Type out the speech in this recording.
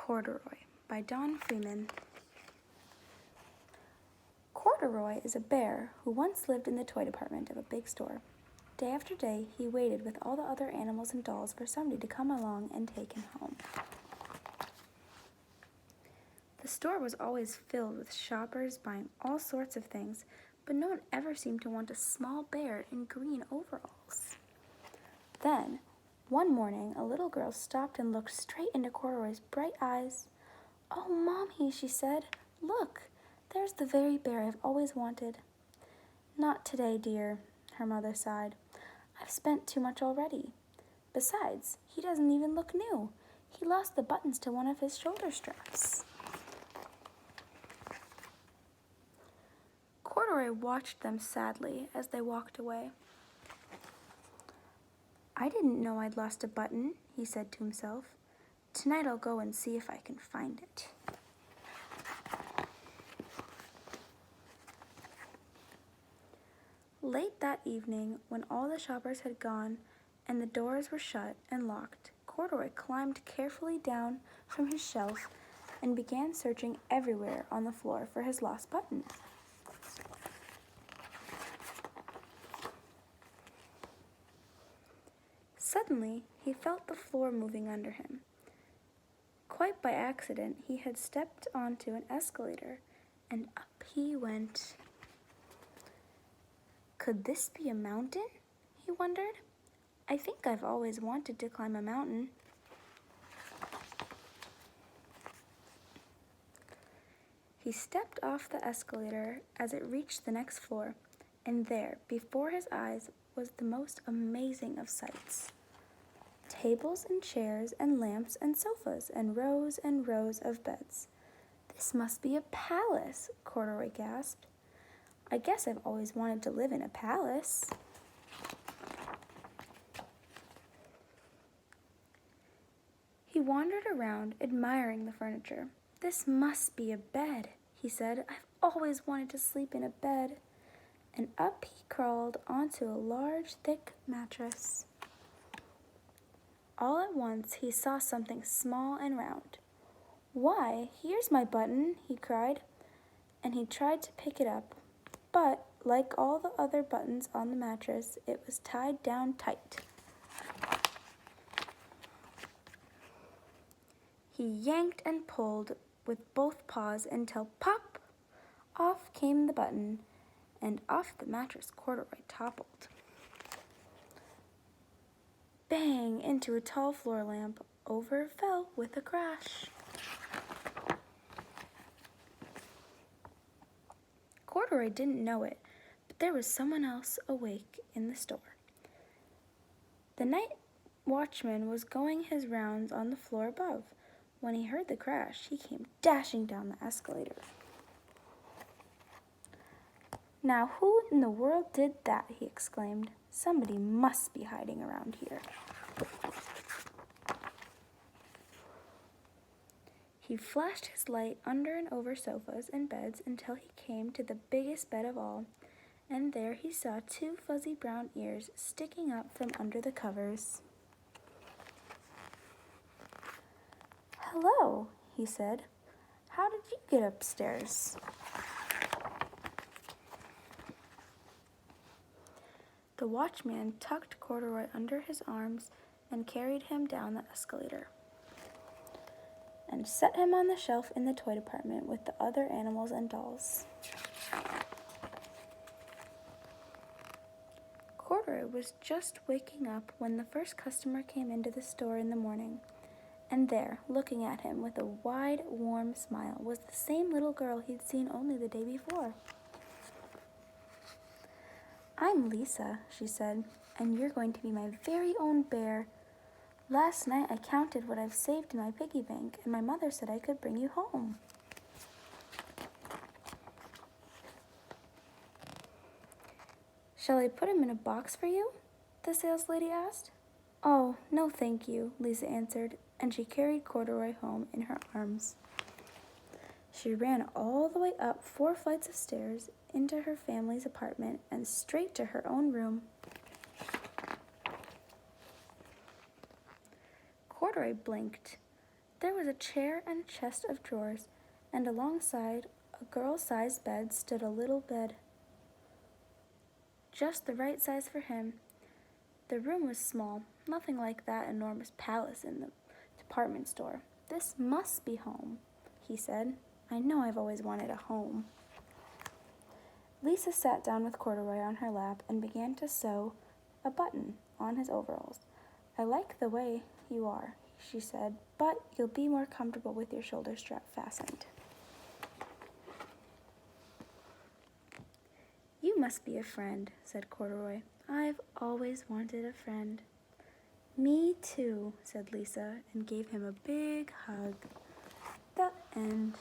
Corduroy by Don Freeman. Corduroy is a bear who once lived in the toy department of a big store. Day after day, he waited with all the other animals and dolls for somebody to come along and take him home. The store was always filled with shoppers buying all sorts of things, but no one ever seemed to want a small bear in green overalls. Then, one morning, a little girl stopped and looked straight into Corduroy's bright eyes. "Oh, Mommy," she said, "look, there's the very bear I've always wanted." "Not today, dear," her mother sighed. "I've spent too much already. Besides, he doesn't even look new. He lost the buttons to one of his shoulder straps." Corduroy watched them sadly as they walked away. "I didn't know I'd lost a button," he said to himself. "Tonight I'll go and see if I can find it." Late that evening, when all the shoppers had gone and the doors were shut and locked, Corduroy climbed carefully down from his shelf and began searching everywhere on the floor for his lost button. Suddenly, he felt the floor moving under him. Quite by accident, he had stepped onto an escalator, and up he went. Could this be a mountain? He wondered. I think I've always wanted to climb a mountain. He stepped off the escalator as it reached the next floor, and there, before his eyes, was the most amazing of sights. Tables and chairs and lamps and sofas and rows of beds. "This must be a palace," Corduroy gasped. "I guess I've always wanted to live in a palace." He wandered around, admiring the furniture. "This must be a bed," he said. "I've always wanted to sleep in a bed." And up he crawled onto a large, thick mattress. All at once he saw something small and round. "Why, here's my button," he cried, and he tried to pick it up, but like all the other buttons on the mattress, it was tied down tight. He yanked and pulled with both paws until pop! Off came the button, and off the mattress Corduroy toppled. Bang! Into a tall floor lamp. Over it fell with a crash. Corduroy didn't know it, but there was someone else awake in the store. The night watchman was going his rounds on the floor above. When he heard the crash, he came dashing down the escalator. "Now who in the world did that?" he exclaimed. "Somebody must be hiding around here." He flashed his light under and over sofas and beds until he came to the biggest bed of all, and there he saw two fuzzy brown ears sticking up from under the covers. "Hello," he said. "How did you get upstairs?" The watchman tucked Corduroy under his arms and carried him down the escalator and set him on the shelf in the toy department with the other animals and dolls. Corduroy was just waking up when the first customer came into the store in the morning, and there, looking at him with a wide, warm smile, was the same little girl he'd seen only the day before. "I'm Lisa," she said, "and you're going to be my very own bear. Last night I counted what I've saved in my piggy bank, and my mother said I could bring you home." "Shall I put him in a box for you?" the saleslady asked. "Oh, no thank you," Lisa answered, and she carried Corduroy home in her arms. She ran all the way up 4 flights of stairs into her family's apartment and straight to her own room. Corduroy blinked. There was a chair and a chest of drawers, and alongside a girl-sized bed stood a little bed, just the right size for him. The room was small, nothing like that enormous palace in the department store. This must be home, he said. I know I've always wanted a home. Lisa sat down with Corduroy on her lap and began to sew a button on his overalls. I like the way you are, she said, but you'll be more comfortable with your shoulder strap fastened. You must be a friend, said Corduroy. I've always wanted a friend. Me too, said Lisa, and gave him a big hug. The end.